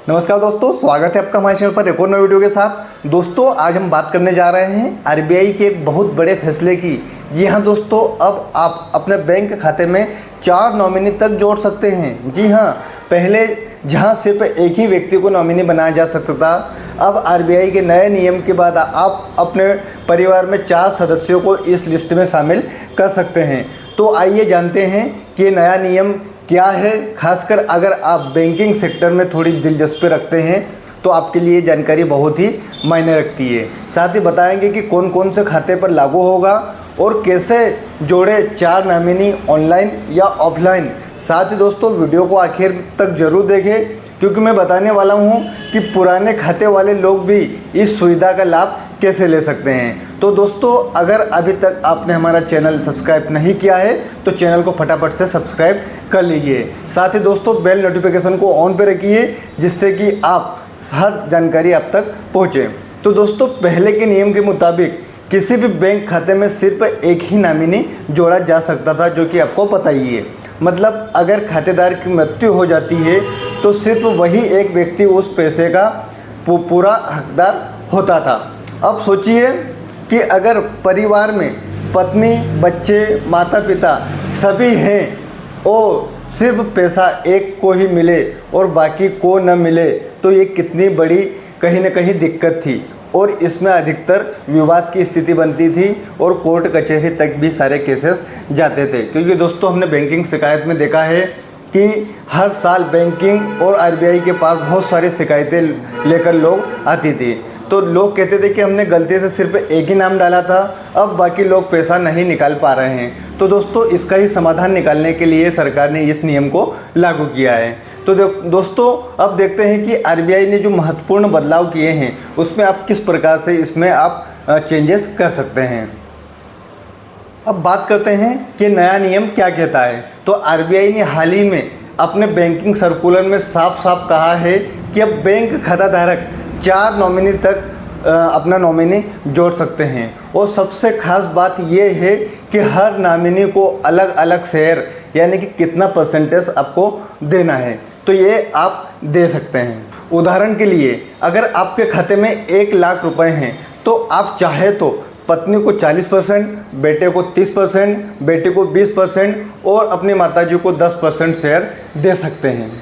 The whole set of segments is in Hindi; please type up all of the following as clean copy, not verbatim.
नमस्कार दोस्तों, स्वागत है आपका हमारे चैनल पर एक और नए वीडियो के साथ। दोस्तों आज हम बात करने जा रहे हैं आरबीआई के एक बहुत बड़े फैसले की। जी हाँ दोस्तों, अब आप अपने बैंक खाते में 4 नॉमिनी तक जोड़ सकते हैं। जी हाँ, पहले जहाँ सिर्फ एक ही व्यक्ति को नॉमिनी बनाया जा सकता था, अब आरबीआई के नए नियम के बाद आप अपने परिवार में 4 सदस्यों को इस लिस्ट में शामिल कर सकते हैं। तो आइए जानते हैं कि ये नया नियम क्या है। खासकर अगर आप बैंकिंग सेक्टर में थोड़ी दिलचस्पी रखते हैं तो आपके लिए जानकारी बहुत ही मायने रखती है। साथ ही बताएंगे कि कौन कौन से खाते पर लागू होगा और कैसे जोड़े 4 नॉमिनी ऑनलाइन या ऑफलाइन। साथ ही दोस्तों वीडियो को आखिर तक ज़रूर देखें, क्योंकि मैं बताने वाला हूं कि पुराने खाते वाले लोग भी इस सुविधा का लाभ कैसे ले सकते हैं। तो दोस्तों अगर अभी तक आपने हमारा चैनल सब्सक्राइब नहीं किया है तो चैनल को फटाफट से सब्सक्राइब कर लीजिए। साथ ही दोस्तों बेल नोटिफिकेशन को ऑन पे रखिए, जिससे कि आप हर जानकारी आप तक पहुँचे। तो दोस्तों पहले के नियम के मुताबिक किसी भी बैंक खाते में सिर्फ एक ही नॉमिनी जोड़ा जा सकता था, जो कि आपको पता ही है। मतलब अगर खातेदार की मृत्यु हो जाती है तो सिर्फ वही एक व्यक्ति उस पैसे का पूरा हकदार होता था। अब सोचिए कि अगर परिवार में पत्नी, बच्चे, माता पिता सभी हैं और सिर्फ पैसा एक को ही मिले और बाकी को न मिले, तो ये कितनी बड़ी कहीं ना कहीं दिक्कत थी। और इसमें अधिकतर विवाद की स्थिति बनती थी और कोर्ट कचहरी तक भी सारे केसेस जाते थे। क्योंकि दोस्तों हमने बैंकिंग शिकायत में देखा है कि हर साल बैंकिंग और आरबीआई के पास बहुत सारी शिकायतें लेकर लोग आती थी। तो लोग कहते थे कि हमने गलती से सिर्फ एक ही नाम डाला था, अब बाकी लोग पैसा नहीं निकाल पा रहे हैं। तो दोस्तों इसका ही समाधान निकालने के लिए सरकार ने इस नियम को लागू किया है। तो दोस्तों अब देखते हैं कि आरबीआई ने जो महत्वपूर्ण बदलाव किए हैं उसमें आप किस प्रकार से इसमें आप चेंजेस कर सकते हैं। अब बात करते हैं कि नया नियम क्या कहता है। तो आरबीआई ने हाल ही में अपने बैंकिंग सर्कुलर में साफ साफ कहा है कि अब बैंक खाताधारक 4 नॉमिनी तक अपना नॉमिनी जोड़ सकते हैं। और सबसे खास बात यह है कि हर नॉमिनी को अलग अलग शेयर यानी कि कितना परसेंटेज आपको देना है, तो ये आप दे सकते हैं। उदाहरण के लिए अगर आपके खाते में 1 लाख रुपए हैं तो आप चाहे तो पत्नी को 40%, बेटे को 30%, बेटी को 20% और अपनी माताजी को 10% शेयर दे सकते हैं।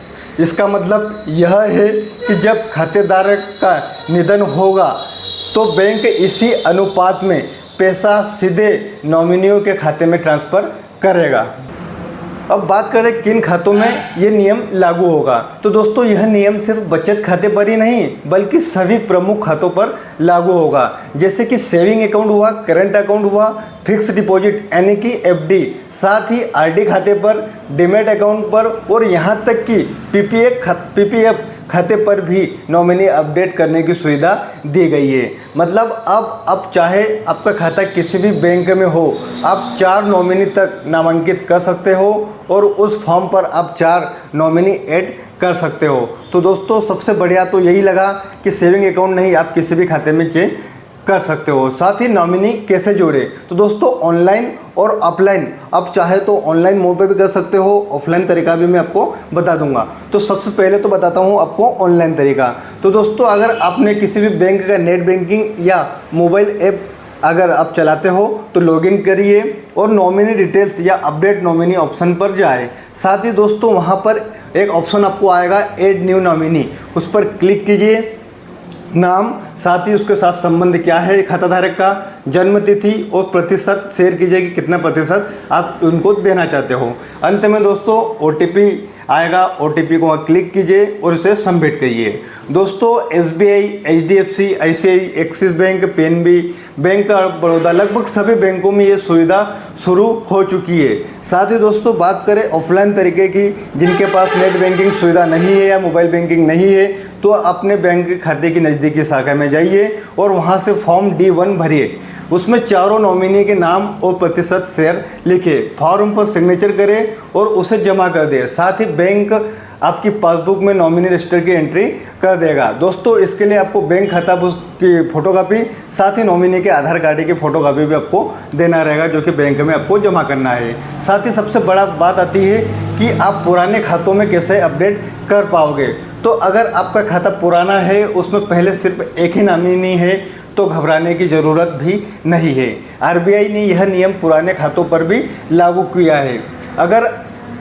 इसका मतलब यह है कि जब खातेदार का निधन होगा तो बैंक इसी अनुपात में पैसा सीधे नॉमिनियों के खाते में ट्रांसफ़र करेगा। अब बात करें किन खातों में ये नियम लागू होगा। तो दोस्तों यह नियम सिर्फ बचत खाते पर ही नहीं बल्कि सभी प्रमुख खातों पर लागू होगा, जैसे कि सेविंग अकाउंट हुआ, करंट अकाउंट हुआ, फिक्स डिपॉजिट यानी कि एफडी, साथ ही आरडी खाते पर, डीमैट अकाउंट पर और यहाँ तक कि पीपीएफ खाते पर भी नॉमिनी अपडेट करने की सुविधा दी गई है। मतलब अब चाहे आपका खाता किसी भी बैंक में हो, आप 4 नॉमिनी तक नामांकित कर सकते हो और उस फॉर्म पर आप 4 नॉमिनी ऐड कर सकते हो। तो दोस्तों सबसे बढ़िया तो यही लगा कि सेविंग अकाउंट नहीं, आप किसी भी खाते में चेंज कर सकते हो। साथ ही नॉमिनी कैसे जोड़े, तो दोस्तों ऑनलाइन और ऑफलाइन, आप चाहे तो ऑनलाइन मोड पे भी कर सकते हो, ऑफलाइन तरीका भी मैं आपको बता दूंगा। तो सबसे पहले तो बताता हूँ आपको ऑनलाइन तरीका। तो दोस्तों अगर आपने किसी भी बैंक का नेट बैंकिंग या मोबाइल ऐप अगर आप चलाते हो तो लॉगिन करिए और नॉमिनी डिटेल्स या अपडेट नॉमिनी ऑप्शन पर जाए। साथ ही दोस्तों वहाँ पर एक ऑप्शन आपको आएगा ऐड न्यू नॉमिनी, उस पर क्लिक कीजिए। नाम, साथ ही उसके साथ संबंध क्या है खाताधारक का, जन्म तिथि और प्रतिशत शेयर कीजिए कि कितना प्रतिशत आप उनको देना चाहते हो। अंत में दोस्तों ओटीपी आएगा, ओटीपी को क्लिक कीजिए और उसे सबमिट करिए। दोस्तों SBI, HDFC, ICI, axis bank, PNB, bank of Baroda, लगभग सभी बैंकों में ये सुविधा शुरू हो चुकी है। साथ ही दोस्तों बात करें ऑफलाइन तरीके की, जिनके पास नेट बैंकिंग सुविधा नहीं है या मोबाइल बैंकिंग नहीं है, तो अपने बैंक खाते की नज़दीकी शाखा में जाइए और वहाँ से फॉर्म D1 भरिए। उसमें 4 नॉमिनी के नाम और प्रतिशत शेयर लिखे, फॉर्म पर सिग्नेचर करें और उसे जमा कर दें। साथ ही बैंक आपकी पासबुक में नॉमिनी रजिस्टर की एंट्री कर देगा। दोस्तों इसके लिए आपको बैंक खाता बुक की फ़ोटोकॉपी, साथ ही नॉमिनी के आधार कार्ड की फ़ोटोकॉपी भी आपको देना रहेगा, जो कि बैंक में आपको जमा करना है। साथ ही सबसे बड़ा बात आती है कि आप पुराने खातों में कैसे अपडेट कर पाओगे। तो अगर आपका खाता पुराना है, उसमें पहले सिर्फ एक ही नॉमिनी है, तो घबराने की ज़रूरत भी नहीं है। आरबीआई ने यह नियम पुराने खातों पर भी लागू किया है। अगर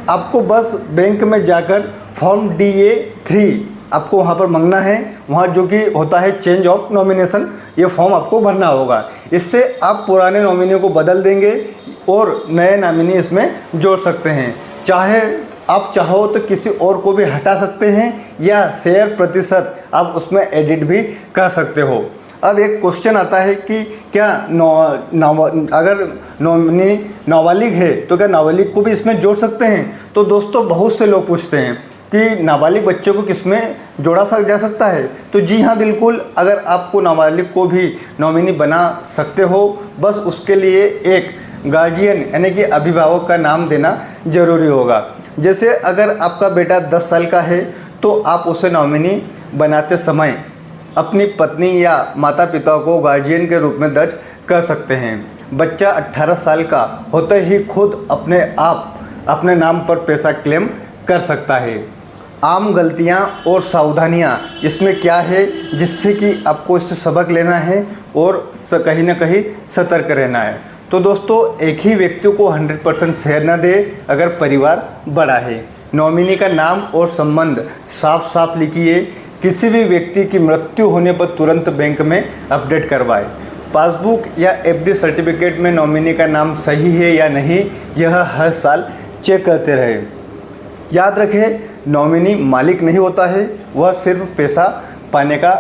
आपको बस बैंक में जाकर फॉर्म DA-3 आपको वहाँ पर मांगना है, वहाँ जो कि होता है चेंज ऑफ नॉमिनेशन, ये फॉर्म आपको भरना होगा। इससे आप पुराने नॉमिनी को बदल देंगे और नए नॉमिनी इसमें जोड़ सकते हैं। चाहे आप चाहो तो किसी और को भी हटा सकते हैं या शेयर प्रतिशत आप उसमें एडिट भी कर सकते हो। अब एक क्वेश्चन आता है कि क्या अगर नॉमिनी नाबालिग है तो क्या नाबालिग को भी इसमें जोड़ सकते हैं? तो दोस्तों बहुत से लोग पूछते हैं कि नाबालिग बच्चों को किसमें जोड़ा जा सकता है? तो जी हाँ, बिल्कुल। अगर आपको नाबालिग को भी नॉमिनी बना सकते हो, बस उसके लिए एक गार्जियन यानी कि अभिभावक का नाम देना ज़रूरी होगा। जैसे अगर आपका बेटा 10 साल का है तो आप उसे नॉमिनी बनाते समय अपनी पत्नी या माता पिता को गार्जियन के रूप में दर्ज कर सकते हैं। बच्चा 18 साल का होते ही खुद अपने आप अपने नाम पर पैसा क्लेम कर सकता है। आम गलतियां और सावधानियां इसमें क्या है जिससे कि आपको इससे सबक लेना है और कहीं ना कहीं सतर्क रहना है। तो दोस्तों, एक ही व्यक्ति को 100% शेयर न दे अगर परिवार बड़ा है। नॉमिनी का नाम और संबंध साफ साफ लिखिए। किसी भी व्यक्ति की मृत्यु होने पर तुरंत बैंक में अपडेट करवाएं। पासबुक या FD सर्टिफिकेट में नॉमिनी का नाम सही है या नहीं, यह हर साल चेक करते रहे। याद रखें, नॉमिनी मालिक नहीं होता है, वह सिर्फ पैसा पाने का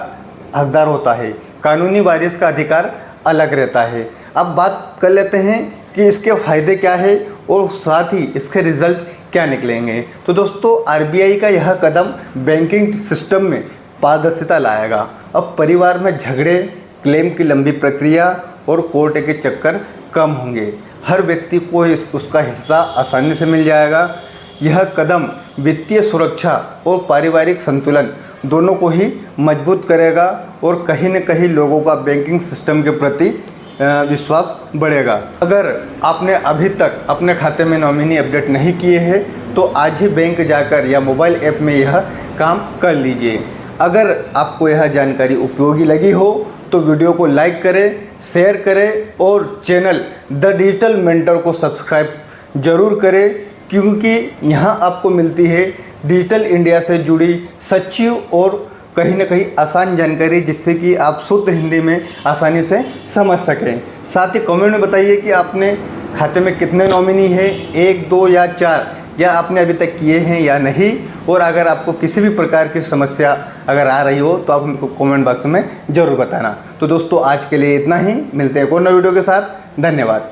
हकदार होता है। कानूनी वारिस का अधिकार अलग रहता है। अब बात कर लेते हैं कि इसके फ़ायदे क्या है और साथ ही इसके रिज़ल्ट क्या निकलेंगे। तो दोस्तों, आरबीआई का यह कदम बैंकिंग सिस्टम में पारदर्शिता लाएगा। अब परिवार में झगड़े, क्लेम की लंबी प्रक्रिया और कोर्ट के चक्कर कम होंगे। हर व्यक्ति को उसका हिस्सा आसानी से मिल जाएगा। यह कदम वित्तीय सुरक्षा और पारिवारिक संतुलन दोनों को ही मजबूत करेगा और कहीं न कहीं लोगों का बैंकिंग सिस्टम के प्रति विश्वास बढ़ेगा। अगर आपने अभी तक अपने खाते में नॉमिनी अपडेट नहीं किए हैं तो आज ही बैंक जाकर या मोबाइल ऐप में यह काम कर लीजिए। अगर आपको यह जानकारी उपयोगी लगी हो तो वीडियो को लाइक करें, शेयर करें और चैनल द डिजिटल मेंटर को सब्सक्राइब जरूर करें, क्योंकि यहाँ आपको मिलती है डिजिटल इंडिया से जुड़ी सच्ची और कहीं ना कहीं आसान जानकारी, जिससे कि आप शुद्ध हिंदी में आसानी से समझ सकें। साथ ही कमेंट में बताइए कि आपने खाते में कितने नॉमिनी हैं, 1, 2 या 4, या आपने अभी तक किए हैं या नहीं। और अगर आपको किसी भी प्रकार की समस्या अगर आ रही हो तो आप हमको कमेंट बॉक्स में ज़रूर बताना। तो दोस्तों, आज के लिए इतना ही। मिलते हैं एक और नए वीडियो के साथ। धन्यवाद।